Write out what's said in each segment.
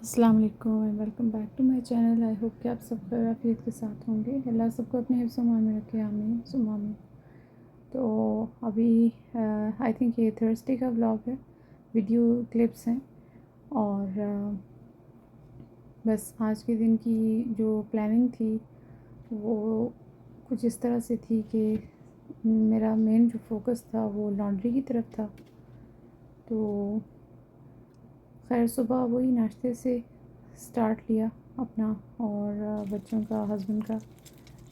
अस्सलाम वालेकुम and welcome back to my channel. I hope कि आप सब खैर आफियत के साथ होंगे। अल्लाह सबको अपने हिफ्ज़ व ईमान में रखे, आमीन सुम्मा आमीन। तो अभी आई थिंक ये थर्सडे का व्लॉग है, वीडियो क्लिप्स हैं और बस आज के दिन की जो प्लानिंग थी वो कुछ इस तरह से थी कि मेरा मेन जो फोकस था वो लॉन्ड्री की तरफ था। तो खैर सुबह वही नाश्ते से स्टार्ट लिया अपना और बच्चों का,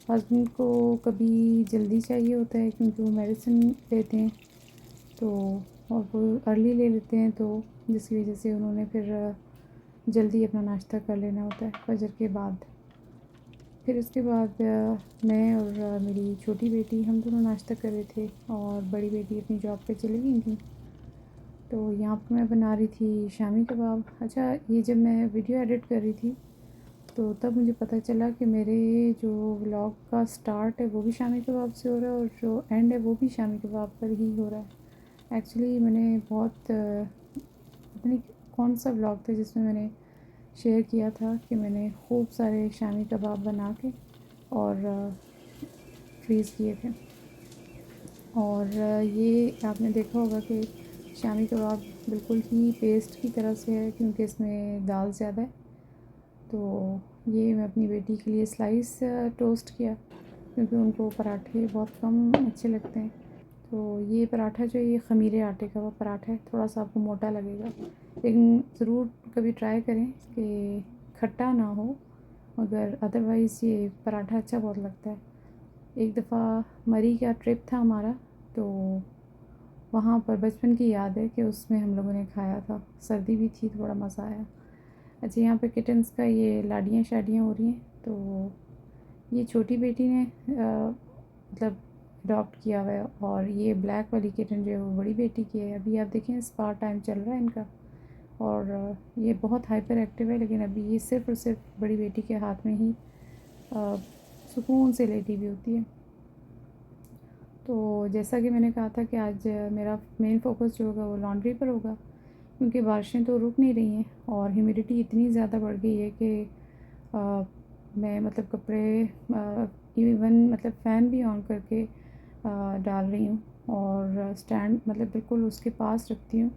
हस्बैंड को कभी जल्दी चाहिए होता है क्योंकि वो मेडिसिन लेते हैं तो, और वो अर्ली ले लेते हैं तो जिसकी वजह से उन्होंने फिर जल्दी अपना नाश्ता कर लेना होता है फजर के बाद। फिर उसके बाद मैं और मेरी छोटी बेटी हम दोनों नाश्ता कर रहे थे और बड़ी बेटी अपनी जॉब पे चली गई थी। तो यहाँ पर मैं बना रही थी शामी कबाब। अच्छा, ये जब मैं वीडियो एडिट कर रही थी तो तब मुझे पता चला कि मेरे जो व्लॉग का स्टार्ट है वो भी शामी कबाब से हो रहा है और जो एंड है वो भी शामी कबाब पर ही हो रहा है। एक्चुअली मैंने बहुत पता नहीं कौन सा व्लॉग था जिसमें मैंने शेयर किया था कि मैंने खूब सारे शामी कबाब बना के और फ्रीज़ किए थे। और ये आपने देखा होगा कि शामी कबाब बिल्कुल ही पेस्ट की तरह से है क्योंकि इसमें दाल ज़्यादा है। तो ये मैं अपनी बेटी के लिए स्लाइस टोस्ट किया क्योंकि उनको पराठे बहुत कम अच्छे लगते हैं। तो ये पराठा जो है ये ख़मीरे आटे का वो पराठा है, थोड़ा सा आपको मोटा लगेगा लेकिन ज़रूर कभी ट्राई करें कि खट्टा ना हो, मगर अदरवाइज़ ये पराठा अच्छा बहुत लगता है। एक दफ़ा मरी का ट्रिप था हमारा, तो वहाँ पर बचपन की याद है कि उसमें हम लोगों ने खाया था, सर्दी भी थी, थोड़ा मज़ा आया। अच्छा, यहाँ पे किटन्स का ये लाड़ियाँ शादियाँ हो रही हैं। तो ये छोटी बेटी ने मतलब अडॉप्ट किया हुआ है और ये ब्लैक वाली किटन जो है वो बड़ी बेटी की है। अभी आप देखें स्पा टाइम चल रहा है इनका और ये बहुत हाइपर एक्टिव है, लेकिन अभी ये सिर्फ़ और सिर्फ बड़ी बेटी के हाथ में ही सुकून से लेटी हुई होती है। तो जैसा कि मैंने कहा था कि आज मेरा मेन फोकस जो होगा वो लॉन्ड्री पर होगा क्योंकि बारिशें तो रुक नहीं रही हैं और ह्यूमिडिटी इतनी ज़्यादा बढ़ गई है कि मैं मतलब कपड़े इवन मतलब फ़ैन भी ऑन करके डाल रही हूँ और स्टैंड मतलब बिल्कुल उसके पास रखती हूँ,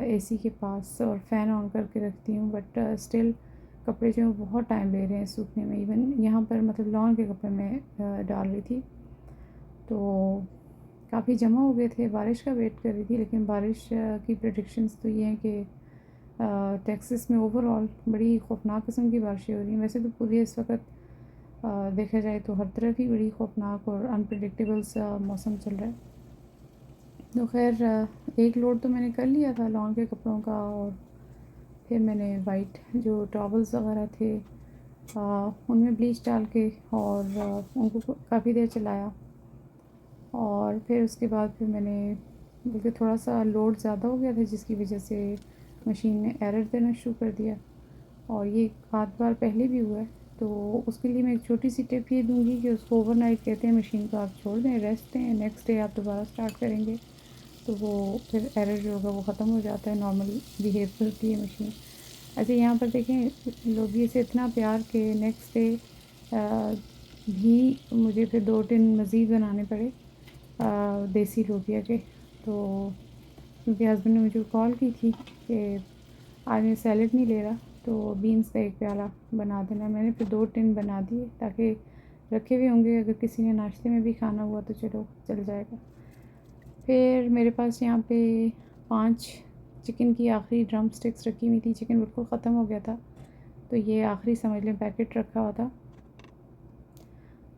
एसी के पास, और फ़ैन ऑन करके रखती हूँ। बट स्टिल कपड़े जो हैं बहुत टाइम ले रहे हैं सूखने में। इवन यहाँ पर मतलब लॉन के कपड़े मैं डाल रही थी तो काफ़ी जमा हो गए थे। बारिश का वेट कर रही थी लेकिन बारिश की प्रेडिक्शंस तो ये हैं कि टेक्सास में ओवरऑल बड़ी ख़ौफ़नाक किस्म की बारिशें हो रही हैं। वैसे तो पूरे इस वक्त देखा जाए तो हर तरफ ही बड़ी ख़ौफ़नाक और अनप्रेडिक्टेबल सा मौसम चल रहा है। तो खैर एक लोड तो मैंने कर लिया था लॉन के कपड़ों का और फिर मैंने वाइट जो टॉवल्स वगैरह थे उनमें ब्लीच डाल के और उनको काफ़ी देर चलाया और फिर उसके बाद फिर मैंने बल्कि थोड़ा सा लोड ज़्यादा हो गया था जिसकी वजह से मशीन ने एरर देना शुरू कर दिया और ये आध बार पहले भी हुआ है। तो उसके लिए मैं एक छोटी सी टिप ये दूंगी कि उसको ओवरनाइट कहते हैं मशीन को आप छोड़ दें, रेस्ट दें, नेक्स्ट डे आप दोबारा स्टार्ट करेंगे तो वो फिर एरर जो होगा वो ख़त्म हो जाता है, नॉर्मली बिहेव करती है मशीन। अच्छा, यहाँ पर देखें लोबिया से इतना प्यार के नेक्स्ट डे भी मुझे फिर 2 टिन मज़ीद बनाने पड़े देसी लोबिया के। तो क्योंकि हस्बैंड ने मुझे कॉल की थी कि आज मैं सैलड नहीं ले रहा तो बीन्स का एक प्याला बना देना। मैंने फिर 2 टिन बना दिए ताकि रखे हुए होंगे, अगर किसी ने नाश्ते में भी खाना हुआ तो चलो चल जाएगा। फिर मेरे पास यहाँ पे 5 चिकन की आखिरी ड्रम स्टिक्स रखी हुई थी। चिकन बिल्कुल ख़त्म हो गया था तो ये आखिरी समझ लें पैकेट रखा हुआ था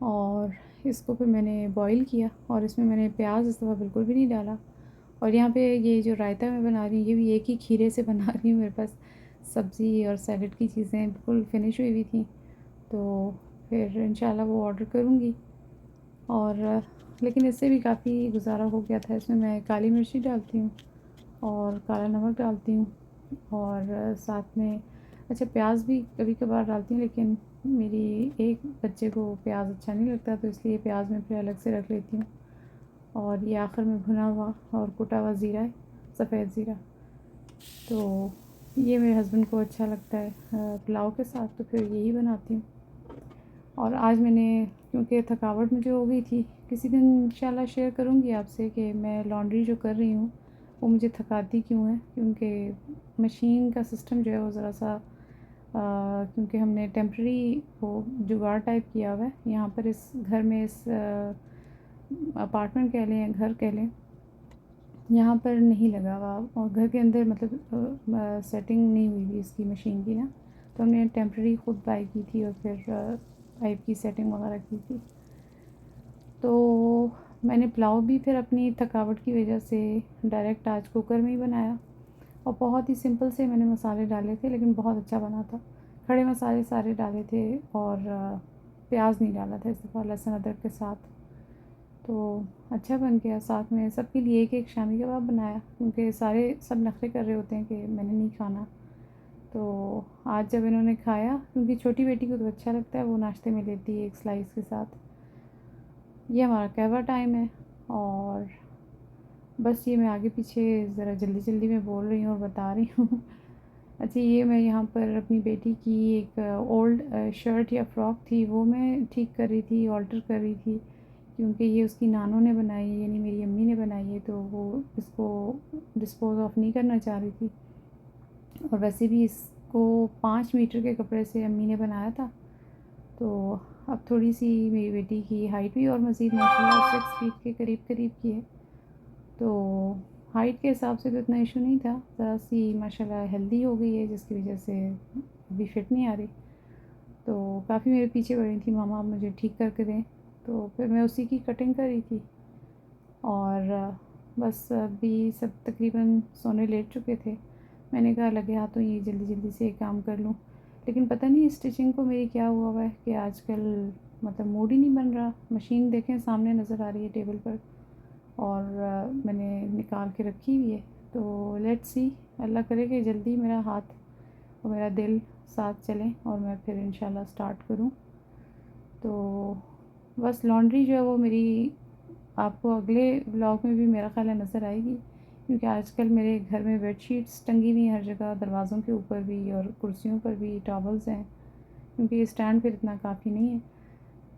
और इसको फिर मैंने बॉईल किया और इसमें मैंने प्याज इस दफ़ा बिल्कुल भी नहीं डाला। और यहाँ पे ये जो रायता मैं बना रही हूँ ये भी एक ही खीरे से बना रही हूँ। मेरे पास सब्ज़ी और सैलड की चीज़ें बिल्कुल फिनिश हुई हुई थी तो फिर इंशाल्लाह वो ऑर्डर करूँगी। और लेकिन इससे भी काफ़ी गुजारा हो गया था। इसमें मैं काली मिर्ची डालती हूँ और काला नमक डालती हूँ और साथ में अच्छा प्याज भी कभी कभार डालती हूँ, लेकिन मेरी एक बच्चे को प्याज अच्छा नहीं लगता तो इसलिए प्याज मैं फिर अलग से रख लेती हूँ। और ये आखिर में भुना हुआ और कुटा हुआ ज़ीरा है, सफ़ेद ज़ीरा। तो ये मेरे हस्बैंड को अच्छा लगता है पुलाव के साथ, तो फिर यही बनाती हूँ। और आज मैंने, क्योंकि थकावट मुझे हो गई थी, किसी दिन इंशाल्लाह शेयर करूँगी आपसे कि मैं लॉन्ड्री जो कर रही हूँ वो मुझे थकाती क्यों है। क्योंकि मशीन का सिस्टम जो है वो ज़रा सा क्योंकि हमने टेम्प्रेरी वो जुगाड़ टाइप किया हुआ है यहाँ पर इस घर में, इस अपार्टमेंट कह लें या घर कह लें, यहाँ पर नहीं लगा हुआ और घर के अंदर मतलब सेटिंग नहीं हुई थी इसकी मशीन की ना, तो हमने टेम्प्रेरी ख़ुद बाई की थी और फिर पाइप की सेटिंग वगैरह की थी। तो मैंने पुलाव भी फिर अपनी थकावट की वजह से डायरेक्ट आज कुकर में ही बनाया और बहुत ही सिंपल से मैंने मसाले डाले थे, लेकिन बहुत अच्छा बना था। खड़े मसाले सारे डाले थे और प्याज नहीं डाला था इस दफ़ा, लहसुन अदरक के साथ, तो अच्छा बन गया। साथ में सबके लिए एक शामी कबाब बनाया, क्योंकि सारे सब नखरे कर रहे होते हैं कि मैंने नहीं खाना। तो आज जब इन्होंने खाया, क्योंकि छोटी बेटी को तो अच्छा लगता है, वो नाश्ते में लेती है एक स्लाइस के साथ। ये हमारा कहवा टाइम है और बस ये मैं आगे पीछे ज़रा जल्दी जल्दी में बोल रही हूँ और बता रही हूँ। अच्छा, ये मैं यहाँ पर अपनी बेटी की एक ओल्ड शर्ट या फ़्रॉक थी, वो मैं ठीक कर रही थी, ऑल्टर कर रही थी, क्योंकि ये उसकी नानों ने बनाई है, यानी मेरी अम्मी ने बनाई है, तो वो इसको डिस्पोज़ ऑफ नहीं करना चाह रही थी। और वैसे भी इसको 5 मीटर के कपड़े से अम्मी ने बनाया था, तो अब थोड़ी सी मेरी बेटी की हाइट भी और मज़ीद माशाल्लाह 6 फीट के करीब करीब की है, तो हाइट के हिसाब से तो इतना इशू नहीं था, ज़रा सी माशाल्लाह हेल्दी हो गई है, जिसकी वजह से अभी फिट नहीं आ रही। तो काफ़ी मेरे पीछे पड़ी थी, मामा आप मुझे ठीक करके दें, तो फिर मैं उसी की कटिंग कर रही थी। और बस अभी सब तकरीबन सोने लेट चुके थे। मैंने कहा लगे हाथों ये जल्दी जल्दी से एक काम कर लूँ, लेकिन पता नहीं स्टिचिंग को मेरी क्या हुआ है कि आजकल मतलब मूड ही नहीं बन रहा। मशीन देखें सामने नज़र आ रही है टेबल पर और मैंने निकाल के रखी हुई है, तो लेट्स सी, अल्लाह करे कि जल्दी मेरा हाथ और मेरा दिल साथ चलें और मैं फिर इंशाल्लाह स्टार्ट करूँ। तो बस लॉन्ड्री जो है वो मेरी आपको अगले व्लॉग में भी मेरा ख़्याल है नज़र आएगी, क्योंकि आजकल मेरे घर में बेडशीट्स टंगी हुई हैं हर जगह, दरवाज़ों के ऊपर भी और कुर्सियों पर भी टॉवल्स हैं, क्योंकि ये स्टैंड फिर इतना काफ़ी नहीं है।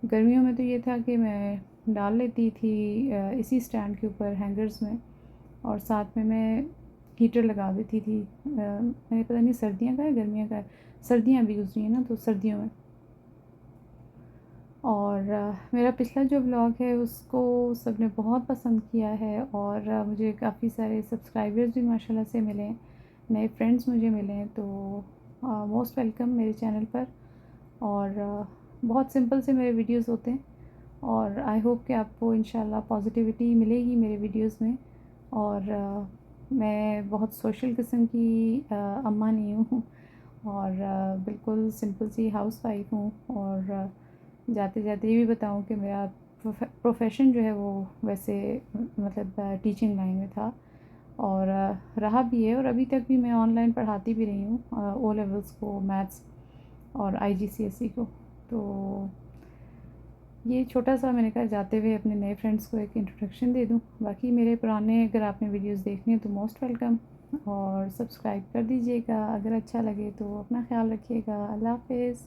गर्मियों में तो ये था कि मैं डाल लेती थी इसी स्टैंड के ऊपर हैंगर्स में, और साथ में मैं हीटर लगा देती थी। मैंने पता नहीं सर्दियाँ का है गर्मियाँ का है, सर्दियाँ भी गुजरी हैं ना, तो सर्दियों में। और मेरा पिछला जो व्लॉग है उसको सबने बहुत पसंद किया है और मुझे काफ़ी सारे सब्सक्राइबर्स भी माशाल्लाह से मिले हैं, नए फ्रेंड्स मुझे मिले हैं, तो मोस्ट वेलकम मेरे चैनल पर। और बहुत सिंपल से मेरे वीडियोस होते हैं और आई होप कि आपको इंशाल्लाह पॉजिटिविटी मिलेगी मेरे वीडियोस में। और मैं बहुत सोशल किस्म की अम्मा नहीं हूँ और बिल्कुल सिंपल सी हाउस वाइफ हूँ। और जाते जाते ये भी बताऊँ कि मेरा प्रोफेशन जो है वो वैसे मतलब टीचिंग लाइन में था और रहा भी है, और अभी तक भी मैं ऑनलाइन पढ़ाती भी रही हूँ ओ लेवल्स को, मैथ्स और IGCSE को। तो ये छोटा सा मैंने कहा जाते हुए अपने नए फ्रेंड्स को एक इंट्रोडक्शन दे दूँ। बाकी मेरे पुराने अगर आपने वीडियोस देखने हैं तो मोस्ट वेलकम, और सब्सक्राइब कर दीजिएगा अगर अच्छा लगे तो। अपना ख्याल रखिएगा। अल्लाह हाफ़िज़।